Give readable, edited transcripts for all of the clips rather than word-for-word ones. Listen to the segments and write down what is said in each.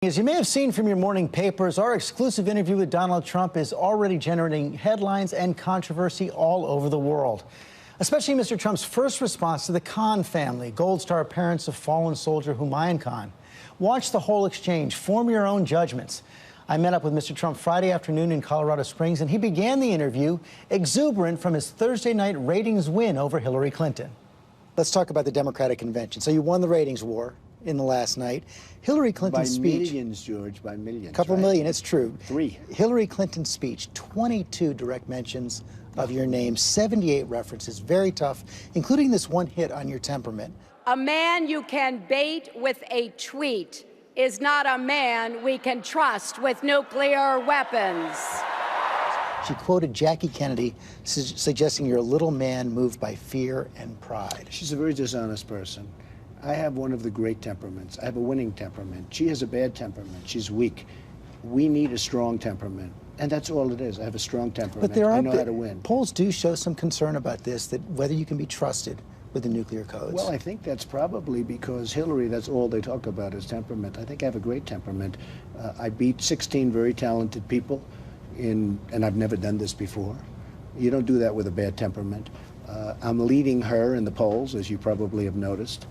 As you may have seen from your morning papers, our exclusive interview with Donald Trump is already generating headlines and controversy all over the world, especially Mr. Trump's first response to the Khan family, Gold Star parents of fallen soldier Humayun Khan. Watch the whole exchange. Form your own judgments. I met up with Mr. Trump Friday afternoon in Colorado Springs, and he began the interview exuberant from his Thursday night ratings win over Hillary Clinton. Let's talk about the Democratic convention. So you won the ratings war in the last night. Hillary Clinton's speech. By millions, George, by millions. A couple million, it's true. 3. Hillary Clinton's speech, 22 direct mentions of your name, 78 references, very tough, including this one hit on your temperament. A man you can bait with a tweet is not a man we can trust with nuclear weapons. She quoted Jackie Kennedy, suggesting you're a little man moved by fear and pride. She's a very dishonest person. I have one of the great temperaments. I have a winning temperament. She has a bad temperament. She's weak. We need a strong temperament. And that's all it is. I have a strong temperament. But I know how to win. Polls do show some concern about this, that whether you can be trusted with the nuclear codes. Well, I think that's probably because Hillary, that's all they talk about is temperament. I think I have a great temperament. I beat 16 very talented people, and I've never done this before. You don't do that with a bad temperament. I'm leading her in the polls, as you probably have noticed.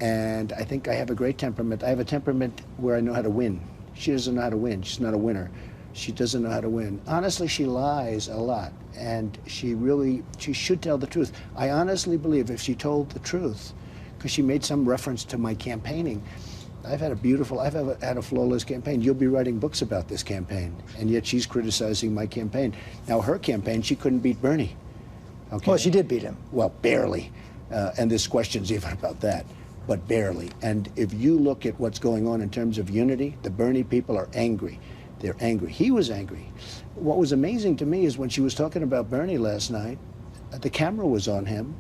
And I think I have a great temperament. I have a temperament where I know how to win. She doesn't know how to win. She's not a winner. She doesn't know how to win. Honestly, she lies a lot, and she should tell the truth. I honestly believe if she told the truth, because she made some reference to my campaigning, I've had a flawless campaign. You'll be writing books about this campaign, and yet she's criticizing my campaign. Now, her campaign, she couldn't beat Bernie. Okay? Well, she did beat him. Well, barely. And there's questions even about that. But barely. And if you look at what's going on in terms of unity, the Bernie people are angry. They're angry. He was angry. What was amazing to me is when she was talking about Bernie last night, the camera was on him,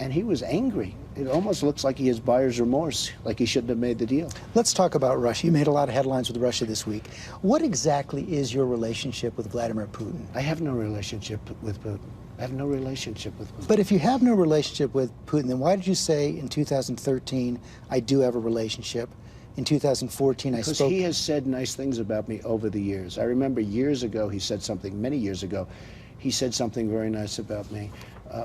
and he was angry. It almost looks like he has buyer's remorse, like he shouldn't have made the deal. Let's talk about Russia. You made a lot of headlines with Russia this week. What exactly is your relationship with Vladimir Putin? I have no relationship with Putin. I have no relationship with Putin. But if you have no relationship with Putin, then why did you say in 2013, I do have a relationship? In 2014, I spoke... Because he has said nice things about me over the years. I remember years ago, he said something, many years ago, he said something very nice about me.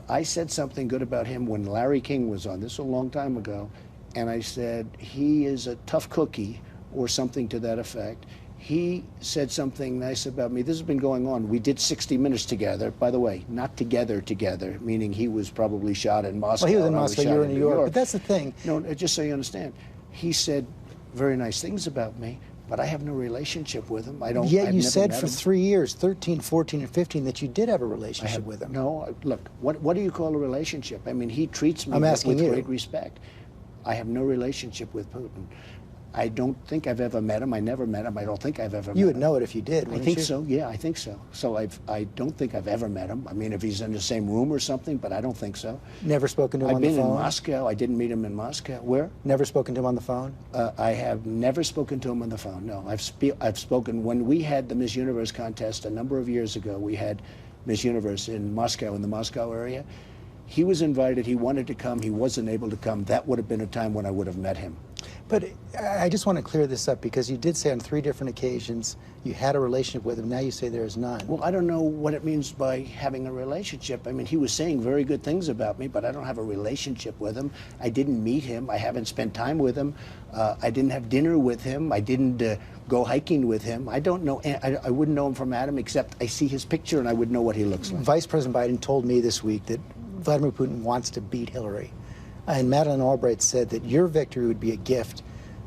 I said something good about him when Larry King was on. This was a long time ago. And I said, he is a tough cookie, or something to that effect. He said something nice about me. This has been going on. We did 60 Minutes together. By the way, not together, meaning he was probably shot in Moscow. Well, he was in Moscow, you were in New York. But that's the thing. No, just so you understand. He said very nice things about me, but I have no relationship with him. I don't. Yet you said for 3 years, 13, 14, and 15, that you did have a relationship with him. No, look, what do you call a relationship? I mean, he treats me with great respect. I have no relationship with Putin. I don't think I've ever met him. I never met him. I don't think I've ever met him. You would know it if you did, wouldn't you? I think so. Yeah, I think so. So I don't think I've ever met him. I mean, if he's in the same room or something, but I don't think so. Never spoken to him on the phone? I've been in Moscow. I didn't meet him in Moscow. Where? Never spoken to him on the phone? I have never spoken to him on the phone, no. I've spoken, when we had the Miss Universe contest a number of years ago, we had Miss Universe in Moscow, in the Moscow area. He was invited. He wanted to come. He wasn't able to come. That would have been a time when I would have met him. But I just want to clear this up, because you did say on 3 different occasions you had a relationship with him. Now you say there is none. Well, I don't know what it means by having a relationship. I mean, he was saying very good things about me, but I don't have a relationship with him. I didn't meet him. I haven't spent time with him. I didn't have dinner with him. I didn't go hiking with him. I don't know. I wouldn't know him from Adam, except I see his picture and I would know what he looks like. Vice President Biden told me this week that Vladimir Putin wants to beat Hillary. And Madeleine Albright said that your victory would be a gift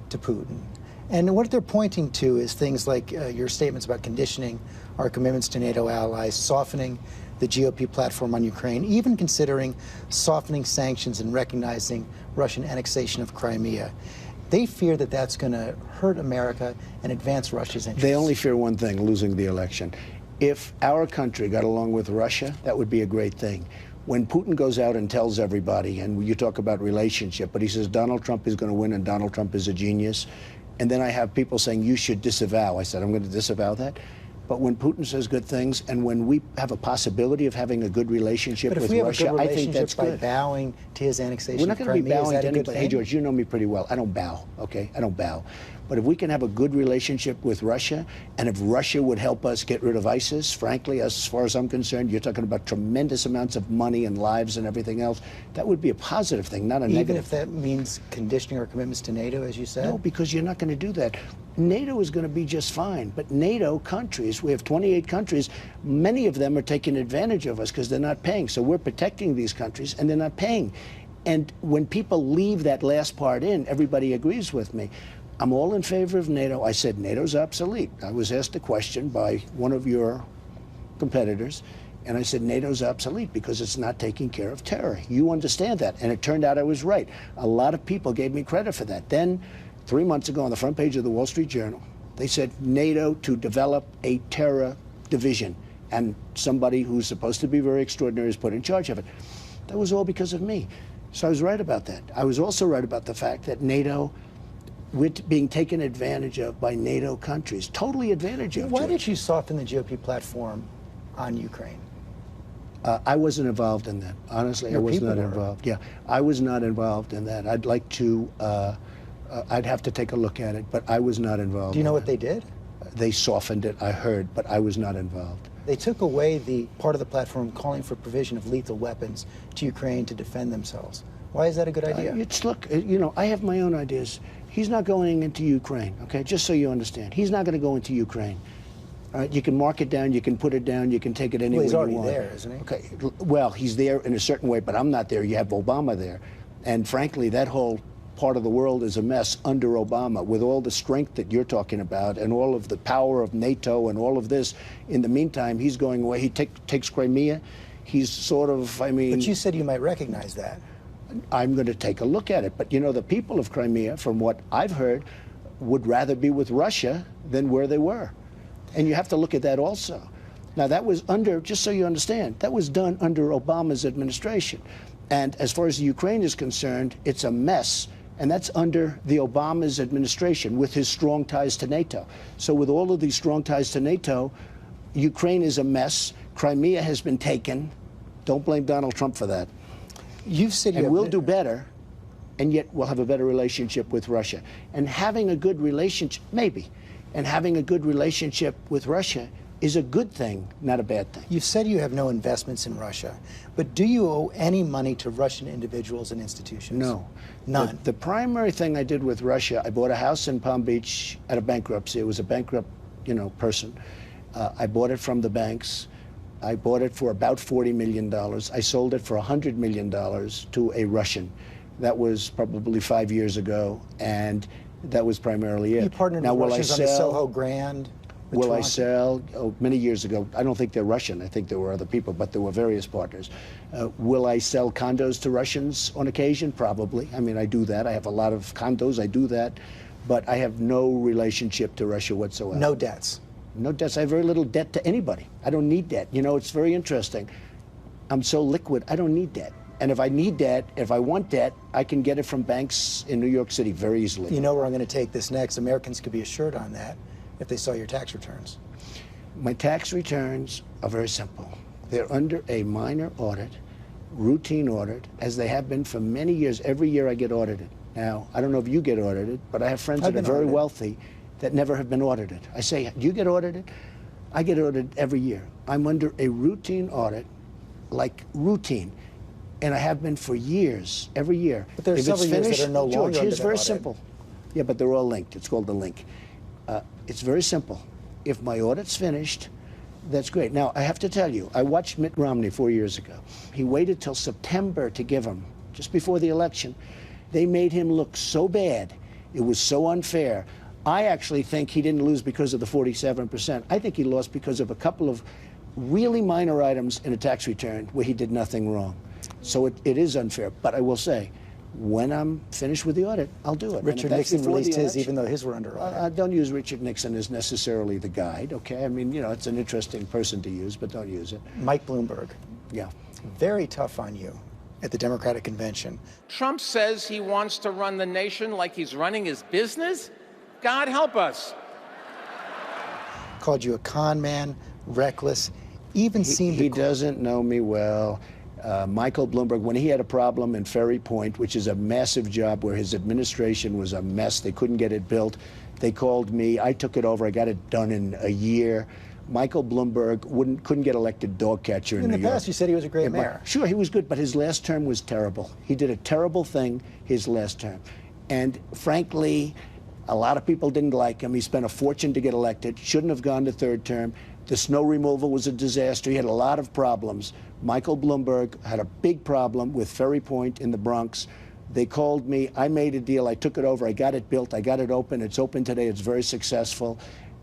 to Putin. And what they're pointing to is things like your statements about conditioning our commitments to NATO allies, softening the GOP platform on Ukraine, even considering softening sanctions and recognizing Russian annexation of Crimea. They fear that that's going to hurt America and advance Russia's interests. They only fear one thing, losing the election. If our country got along with Russia, that would be a great thing. When Putin goes out and tells everybody, and you talk about relationship, but he says Donald Trump is going to win and Donald Trump is a genius, and then I have people saying you should disavow. I said I'm going to disavow that. But when Putin says good things, and when we have a possibility of having a good relationship with Russia, I think that's good. By bowing to his annexation of Crimea, we're not going to be bowing to anybody. Hey, George, you know me pretty well. I don't bow, okay? I don't bow. But if we can have a good relationship with Russia, and if Russia would help us get rid of ISIS, frankly, as far as I'm concerned, you're talking about tremendous amounts of money and lives and everything else. That would be a positive thing, not a negative. Even if that means conditioning our commitments to NATO, as you said? No, because you're not going to do that. NATO is going to be just fine, but NATO countries, we have 28 countries, many of them are taking advantage of us because they're not paying. So we're protecting these countries and they're not paying. And when people leave that last part in, everybody agrees with me. I'm all in favor of NATO. I said NATO's obsolete. I was asked a question by one of your competitors, and I said NATO's obsolete because it's not taking care of terror. You understand that. And it turned out I was right. A lot of people gave me credit for that. Then, 3 months ago on the front page of the Wall Street Journal, they said NATO to develop a terror division. And somebody who's supposed to be very extraordinary is put in charge of it. That was all because of me. So I was right about that. I was also right about the fact that NATO, we're being taken advantage of by NATO countries. Totally advantage of. Why did you soften the GOP platform on Ukraine? I wasn't involved in that. Honestly, I was not involved. Yeah, I was not involved in that. I'd like to, I'd have to take a look at it, but I was not involved. Do you know what they did? They softened it, I heard, but I was not involved. They took away the part of the platform calling for provision of lethal weapons to Ukraine to defend themselves. Why is that a good idea? Look, you know, I have my own ideas. He's not going into Ukraine, okay? Just so you understand. He's not going to go into Ukraine. All right, you can mark it down, you can put it down, you can take it anywhere you want. Well, he's already there, isn't he? Okay, well, he's there in a certain way, but I'm not there. You have Obama there. And frankly, that whole part of the world is a mess under Obama, with all the strength that you're talking about and all of the power of NATO and all of this. In the meantime, he's going away. He takes Crimea. He's sort of, I mean... But you said you might recognize that. I'm going to take a look at it. But, you know, the people of Crimea, from what I've heard, would rather be with Russia than where they were. And you have to look at that also. Now, that was under, just so you understand, that was done under Obama's administration. And as far as Ukraine is concerned, it's a mess. And that's under the Obama's administration with his strong ties to NATO. So with all of these strong ties to NATO, Ukraine is a mess. Crimea has been taken. Don't blame Donald Trump for that. You've said and we'll do better, and yet we'll have a better relationship with Russia. And having a good relationship, maybe, and having a good relationship with Russia is a good thing, not a bad thing. You've said you have no investments in Russia, but do you owe any money to Russian individuals and institutions? No. None. The primary thing I did with Russia, I bought a house in Palm Beach at a bankruptcy. It was a bankrupt, you know, person. I bought it from the banks. I bought it for about $40 million. I sold it for $100 million to a Russian. That was probably 5 years ago, and that was primarily it. You partnered with Russians on the Soho Grand? Will I sell? Oh, many years ago. I don't think they're Russian. I think there were other people, but there were various partners. Will I sell condos to Russians on occasion? Probably. I mean, I do that. I have a lot of condos. I do that. But I have no relationship to Russia whatsoever. No debts? No debts. I have very little debt to anybody. I don't need debt. You know, it's very interesting. I'm so liquid. I don't need debt. And if I need debt, if I want debt, I can get it from banks in New York City very easily. You know where I'm going to take this next. Americans could be assured on that if they saw your tax returns. My tax returns are very simple. They're under a minor audit, routine audit, as they have been for many years. Every year I get audited. Now, I don't know if you get audited, but I have friends that are very wealthy that never have been audited. I say, do you get audited? I get audited every year. I'm under a routine audit, like routine, and I have been for years, every year. But there are several years that are no longer George, under it's that very audit. simple. Yeah, but they're all linked. It's called the link. It's very simple. If my audit's finished, that's great. Now, I have to tell you, I watched Mitt Romney 4 years ago. He waited till September to give him, just before the election. They made him look so bad. It was so unfair. I actually think he didn't lose because of the 47%. I think he lost because of a couple of really minor items in a tax return where he did nothing wrong. So it is unfair. But I will say, when I'm finished with the audit, I'll do it. Richard Nixon released his, even though his were under audit. Don't use Richard Nixon as necessarily the guide, okay? I mean, you know, it's an interesting person to use, but don't use it. Mike Bloomberg. Yeah. Very tough on you at the Democratic Convention. Trump says he wants to run the nation like he's running his business? God help us. Called you a con man, reckless, even seemed He to... doesn't know me well. Michael Bloomberg, when he had a problem in Ferry Point, which is a massive job where his administration was a mess, they couldn't get it built, They called me. I took it over. I got it done in a year. Michael Bloomberg couldn't get elected dog catcher in New York. In the past, you said he was a great mayor. Sure, he was good, but his last term was terrible. He did a terrible thing his last term. And frankly, a lot of people didn't like him. He spent a fortune to get elected, shouldn't have gone to third term. The snow removal was a disaster. He had a lot of problems. Michael Bloomberg had a big problem with Ferry Point in the Bronx. They called me. I made a deal. I took it over. I got it built. I got it open. It's open today. It's very successful.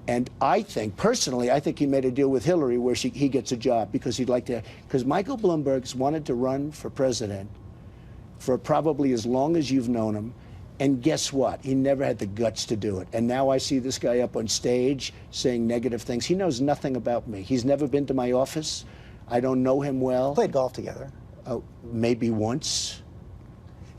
And I think, personally, I think he made a deal with Hillary where he gets a job because he'd like to, because Michael Bloomberg's wanted to run for president for probably as long as you've known him. And guess what? He never had the guts to do it. And now I see this guy up on stage saying negative things. He knows nothing about me. He's never been to my office. I don't know him well. Played golf together. Maybe once.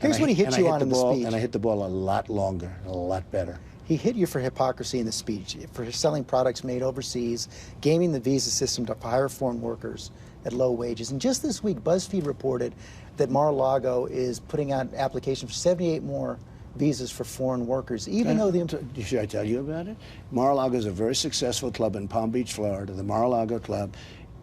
Here's what he hit you on in the speech. And I hit the ball a lot longer, a lot better. He hit you for hypocrisy in the speech, for selling products made overseas, gaming the visa system to hire foreign workers at low wages. And just this week, BuzzFeed reported that Mar-a-Lago is putting out applications for 78 more visas for foreign workers, even though the... Should I tell you about it? Mar-a-Lago is a very successful club in Palm Beach, Florida, the Mar-a-Lago Club.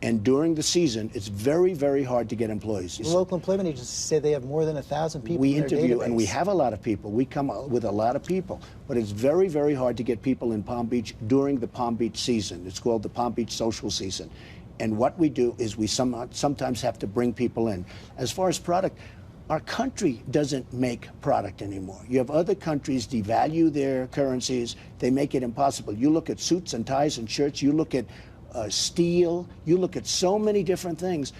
And during the season, it's very, very hard to get employees. The local employment agencies say they have more than 1,000 people we in their interview, database. and we have a lot of people. We come up with a lot of people. But it's very, very hard to get people in Palm Beach during the Palm Beach season. It's called the Palm Beach social season. And what we do is we sometimes have to bring people in. As far as product, our country doesn't make product anymore. You have other countries devalue their currencies. They make it impossible. You look at suits and ties and shirts. You look at steel. You look at so many different things.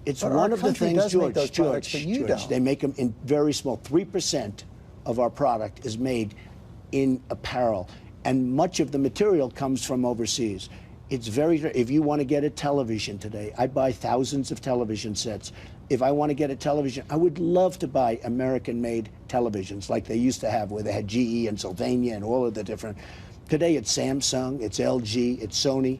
It's but one of the things, George, they make them in very small. 3% of our product is made in apparel, and much of the material comes from overseas. It's very, if you want to get a television today, I buy thousands of television sets. If I want to get a television, I would love to buy American-made televisions like they used to have, where they had GE and Sylvania and all of the different. Today it's Samsung, it's LG, it's Sony.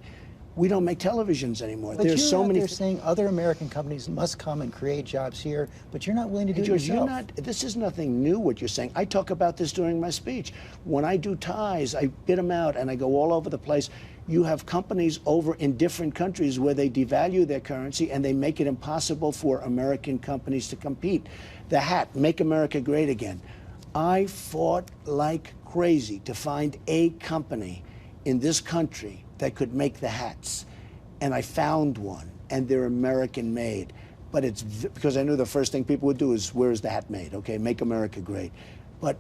We don't make televisions anymore. But There's so many. You're saying other American companies must come and create jobs here, but you're not willing to do it yourself. This is nothing new what you're saying. I talk about this during my speech. When I do ties, I bid them out and I go all over the place. You have companies over in different countries where they devalue their currency and they make it impossible for American companies to compete. The hat, Make America Great Again. I fought like crazy to find a company in this country that could make the hats. And I found one, and they're American made. But it's because I knew the first thing people would do is, where is the hat made? Okay, Make America Great. But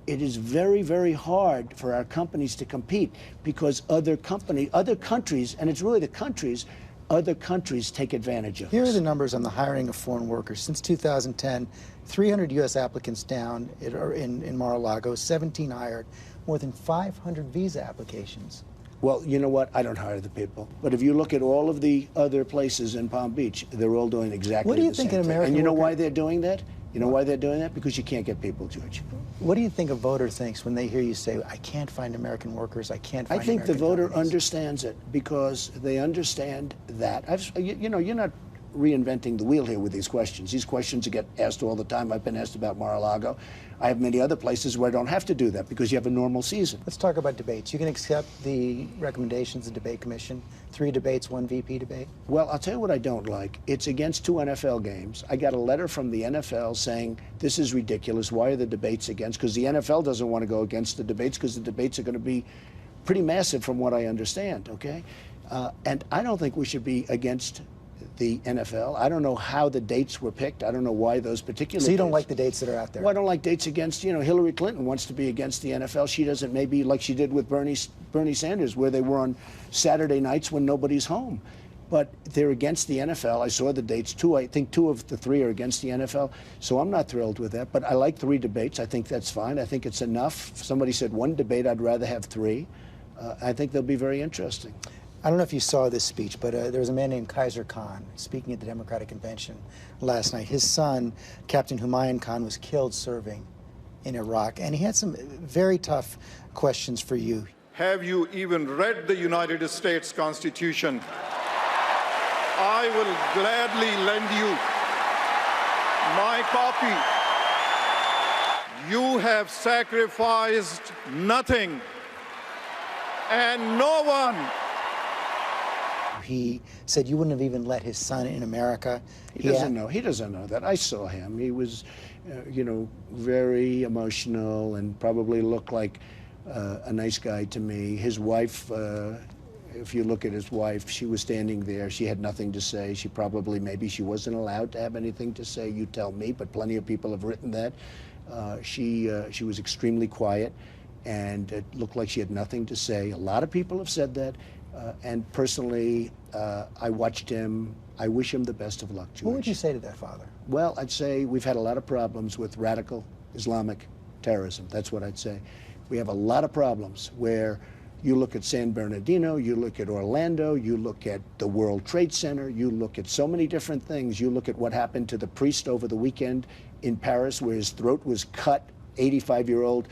it is very, very hard for our companies to compete because other countries, and it's really the countries, other countries take advantage of us. Here are the numbers on the hiring of foreign workers. Since 2010, 300 U.S. applicants down in Mar-a-Lago, 17 hired, more than 500 visa applications. Well, you know what? I don't hire the people. But if you look at all of the other places in Palm Beach, they're all doing exactly the same thing. What do you think an American And you know why they're doing that? You know why they're doing that? Because you can't get people, George. What do you think a voter thinks when they hear you say, I can't find American workers, I can't find American American the voter companies? Understands it because they understand that. You know, you're not reinventing the wheel here with these questions. These questions get asked all the time. I've been asked about Mar-a-Lago. I have many other places where I don't have to do that because you have a normal season. Let's talk about debates. You can accept the recommendations of the debate commission, 3 debates, 1 VP debate? Well, I'll tell you what I don't like. It's against 2 NFL games. I got a letter from the NFL saying, this is ridiculous. Why are the debates against? Because the NFL doesn't want to go against the debates because the debates are going to be pretty massive from what I understand, okay? And I don't think we should be against the NFL. I don't know how the dates were picked. I don't know why those particular So you don't dates. like the dates that are out there? Well, I don't like dates against, you know, Hillary Clinton wants to be against the NFL. She doesn't, maybe like she did with Bernie Sanders, where they were on Saturday nights when nobody's home. But they're against the NFL. I saw the dates. I think 2 of the 3 are against the NFL. So I'm not thrilled with that. But I like 3 debates. I think that's fine. I think it's enough. Somebody said 1 debate. I'd rather have 3. I think they'll be very interesting. I don't know if you saw this speech, but there was a man named Kaiser Khan speaking at the Democratic Convention last night. His son, Captain Humayun Khan, was killed serving in Iraq, and he had some very tough questions for you. Have you even read the United States Constitution? I will gladly lend you my copy. You have sacrificed nothing and no one. He said you wouldn't have even let his son in America. He doesn't know. He doesn't know that. I saw him. He was, you know, very emotional and probably looked like a nice guy to me. His wife, if you look at his wife, she was standing there. She had nothing to say. She probably, maybe she wasn't allowed to have anything to say. You tell me, but plenty of people have written that. She was extremely quiet, and it looked like she had nothing to say. A lot of people have said that. And personally, I watched him. I wish him the best of luck, George. What would you say to that, Father? Well, I'd say we've had a lot of problems with radical Islamic terrorism. That's what I'd say. We have a lot of problems where you look at San Bernardino, you look at Orlando, you look at the World Trade Center, you look at so many different things. You look at what happened to the priest over the weekend in Paris, where his throat was cut, 85-year-old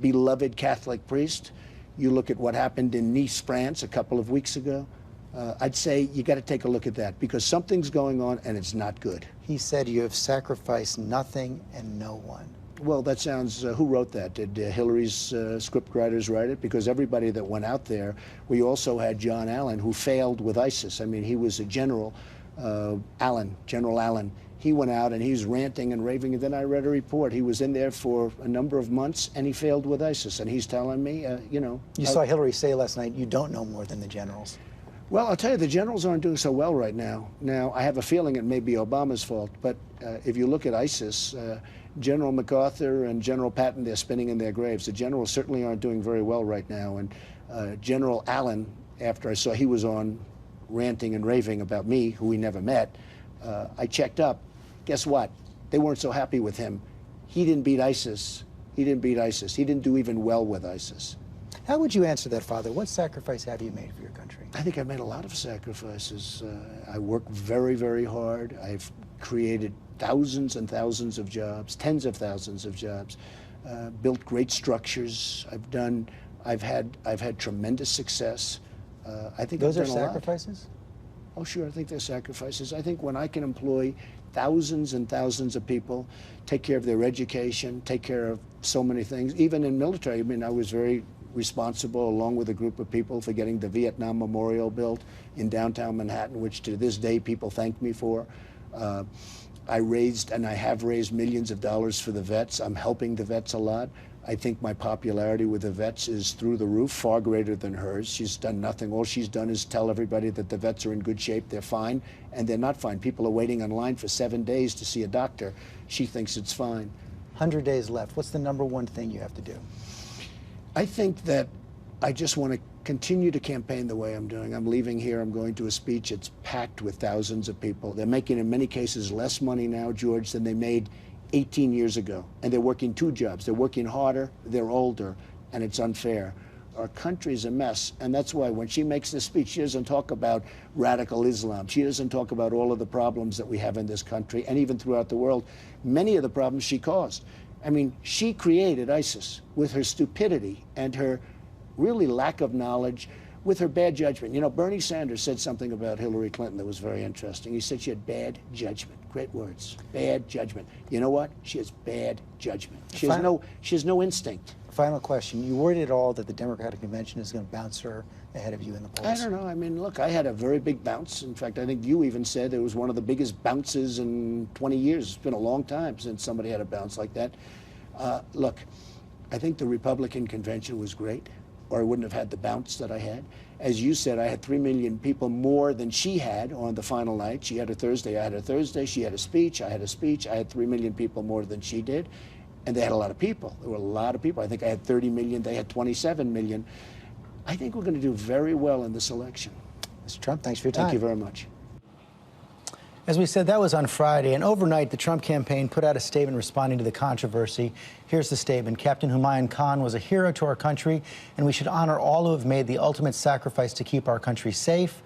beloved Catholic priest. You look at what happened in Nice, France, a couple of weeks ago. I'd say you got to take a look at that, because something's going on and it's not good. He said you have sacrificed nothing and no one. Well, that sounds, who wrote that? Did Hillary's script writers write it? Because everybody that went out there, we also had John Allen, who failed with ISIS. I mean, he was a general, General Allen. He went out and he was ranting and raving, and then I read a report. He was in there for a number of months and he failed with ISIS. And he's telling me, you know. You saw Hillary say last night, you don't know more than the generals. Well, I'll tell you, the generals aren't doing so well right now. Now, I have a feeling it may be Obama's fault, but if you look at ISIS, General MacArthur and General Patton, they're spinning in their graves. The generals certainly aren't doing very well right now. And General Allen, after I saw he was on ranting and raving about me, who we never met, I checked up. Guess what? They weren't so happy with him. He didn't beat ISIS. He didn't beat ISIS. He didn't do even well with ISIS. How would you answer that, Father? What sacrifice have you made for your country? I think I've made a lot of sacrifices. I work very, very hard. I've created thousands and thousands of jobs, tens of thousands of jobs, built great structures. I've had tremendous success. I think those I've are done a sacrifices? lot. Oh, sure, I think they're sacrifices. I think when I can employ thousands and thousands of people, take care of their education, take care of so many things, even in military. I mean, I was very responsible, along with a group of people, for getting the Vietnam Memorial built in downtown Manhattan, which to this day people thank me for. I raised, and I have raised, millions of dollars for the vets. I'm helping the vets a lot. I think my popularity with the vets is through the roof, far greater than hers. She's done nothing. All she's done is tell everybody that the vets are in good shape, they're fine, and they're not fine. People are waiting online for 7 days to see a doctor. She thinks it's fine. 100 days left. What's the number one thing you have to do? I think that I just want to continue to campaign the way I'm doing. I'm leaving here, I'm going to a speech. It's packed with thousands of people. They're making, in many cases, less money now, George, than they made 18 years ago. And they're working two jobs. They're working harder, they're older, and it's unfair. Our country's a mess, and that's why when she makes this speech, she doesn't talk about radical Islam. She doesn't talk about all of the problems that we have in this country, and even throughout the world, many of the problems she caused. I mean, she created ISIS with her stupidity and her really lack of knowledge, with her bad judgment. You know, Bernie Sanders said something about Hillary Clinton that was very interesting. He said she had bad judgment. Great words. Bad judgment. You know what? She has bad judgment. She has no instinct. Final question. You worried at all that the Democratic Convention is going to bounce her ahead of you in the polls? I don't know. I mean, look, I had a very big bounce. In fact, I think you even said it was one of the biggest bounces in 20 years. It's been a long time since somebody had a bounce like that. Look, I think the Republican convention was great, or I wouldn't have had the bounce that I had. As you said, I had 3 million people more than she had on the final night. She had a Thursday, I had a Thursday. She had a speech, I had a speech. I had 3 million people more than she did. And they had a lot of people. There were a lot of people. I think I had 30 million, they had 27 million. I think we're going to do very well in this election. Mr. Trump, thanks for your time. Thank you very much. As we said, that was on Friday, and overnight, the Trump campaign put out a statement responding to the controversy. Here's the statement. Captain Humayun Khan was a hero to our country, and we should honor all who have made the ultimate sacrifice to keep our country safe.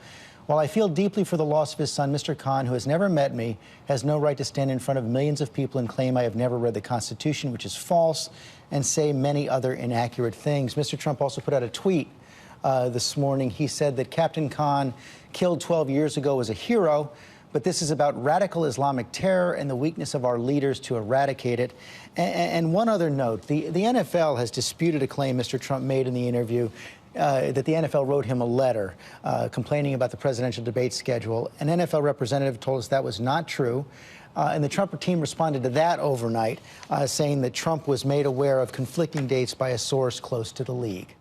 While I feel deeply for the loss of his son, Mr. Khan, who has never met me, has no right to stand in front of millions of people and claim I have never read the Constitution, which is false, and say many other inaccurate things. Mr. Trump also put out a tweet this morning. He said that Captain Khan, killed 12 years ago, was a hero, but this is about radical Islamic terror and the weakness of our leaders to eradicate it. And one other note, the NFL has disputed a claim Mr. Trump made in the interview that the NFL wrote him a letter complaining about the presidential debate schedule. An NFL representative told us that was not true. And the Trump team responded to that overnight, saying that Trump was made aware of conflicting dates by a source close to the league.